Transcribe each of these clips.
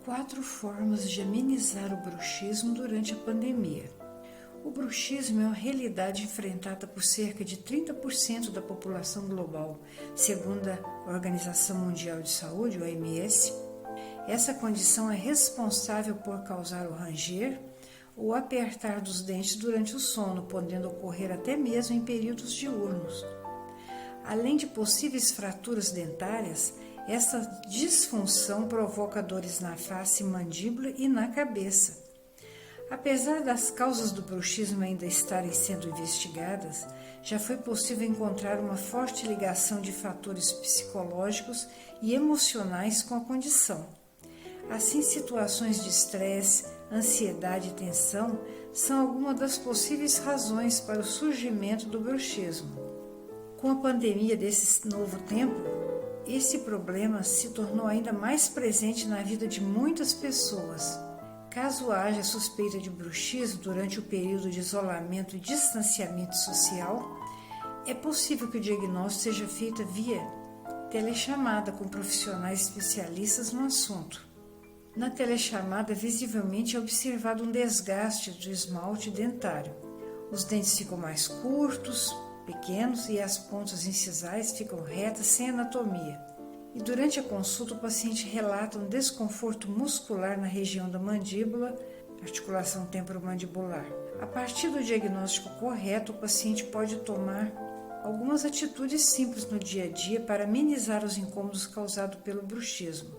4 formas de amenizar o bruxismo durante a pandemia. O bruxismo é uma realidade enfrentada por cerca de 30% da população global, segundo a Organização Mundial de Saúde, OMS. Essa condição é responsável por causar o ranger ou apertar dos dentes durante o sono, podendo ocorrer até mesmo em períodos diurnos. Além de possíveis fraturas dentárias, essa disfunção provoca dores na face, mandíbula e na cabeça. Apesar das causas do bruxismo ainda estarem sendo investigadas, já foi possível encontrar uma forte ligação de fatores psicológicos e emocionais com a condição. Assim, situações de estresse, ansiedade e tensão são algumas das possíveis razões para o surgimento do bruxismo. Com a pandemia desse novo tempo, esse problema se tornou ainda mais presente na vida de muitas pessoas. Caso haja suspeita de bruxismo durante o período de isolamento e distanciamento social, é possível que o diagnóstico seja feito via telechamada com profissionais especialistas no assunto. Na telechamada, visivelmente é observado um desgaste do esmalte dentário. Os dentes ficam mais curtos, pequenos e as pontas incisais ficam retas sem anatomia. E durante a consulta o paciente relata um desconforto muscular na região da mandíbula, articulação temporomandibular. A partir do diagnóstico correto, o paciente pode tomar algumas atitudes simples no dia a dia para amenizar os incômodos causados pelo bruxismo.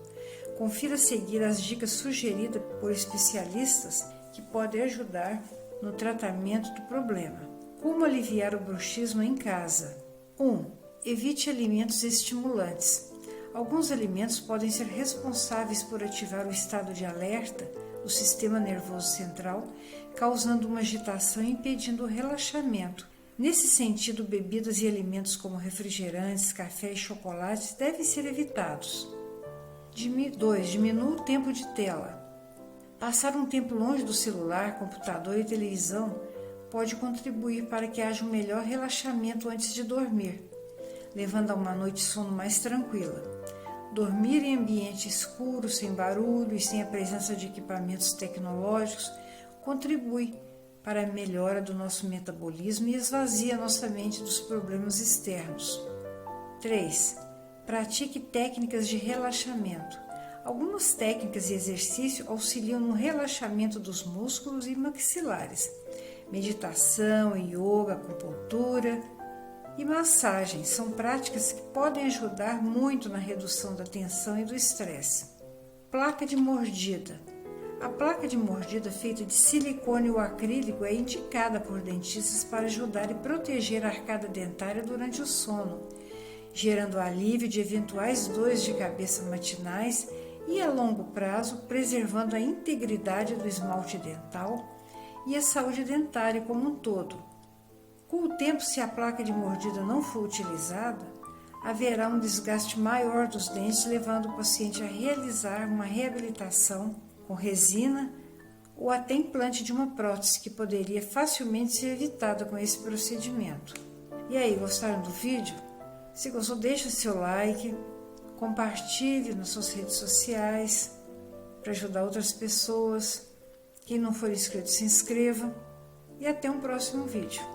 Confira a seguir as dicas sugeridas por especialistas que podem ajudar no tratamento do problema. Como aliviar o bruxismo em casa? 1. Evite alimentos estimulantes. Alguns alimentos podem ser responsáveis por ativar o estado de alerta do sistema nervoso central, causando uma agitação e impedindo o relaxamento. Nesse sentido, bebidas e alimentos como refrigerantes, café e chocolates devem ser evitados. 2. Diminua o tempo de tela. Passar um tempo longe do celular, computador e televisão pode contribuir para que haja um melhor relaxamento antes de dormir, levando a uma noite de sono mais tranquila. Dormir em ambiente escuro, sem barulho e sem a presença de equipamentos tecnológicos contribui para a melhora do nosso metabolismo e esvazia nossa mente dos problemas externos. 3. Pratique técnicas de relaxamento. Algumas técnicas e exercícios auxiliam no relaxamento dos músculos e maxilares. Meditação, yoga, acupuntura e massagem são práticas que podem ajudar muito na redução da tensão e do estresse. Placa de mordida. A placa de mordida feita de silicone ou acrílico é indicada por dentistas para ajudar e proteger a arcada dentária durante o sono, gerando alívio de eventuais dores de cabeça matinais e, a longo prazo, preservando a integridade do esmalte dental e a saúde dentária como um todo. Com o tempo, se a placa de mordida não for utilizada, haverá um desgaste maior dos dentes, levando o paciente a realizar uma reabilitação com resina ou até implante de uma prótese, que poderia facilmente ser evitada com esse procedimento. E aí, gostaram do vídeo? Se gostou, deixa seu like, compartilhe nas suas redes sociais para ajudar outras pessoas. Quem não for inscrito, se inscreva e até um próximo vídeo.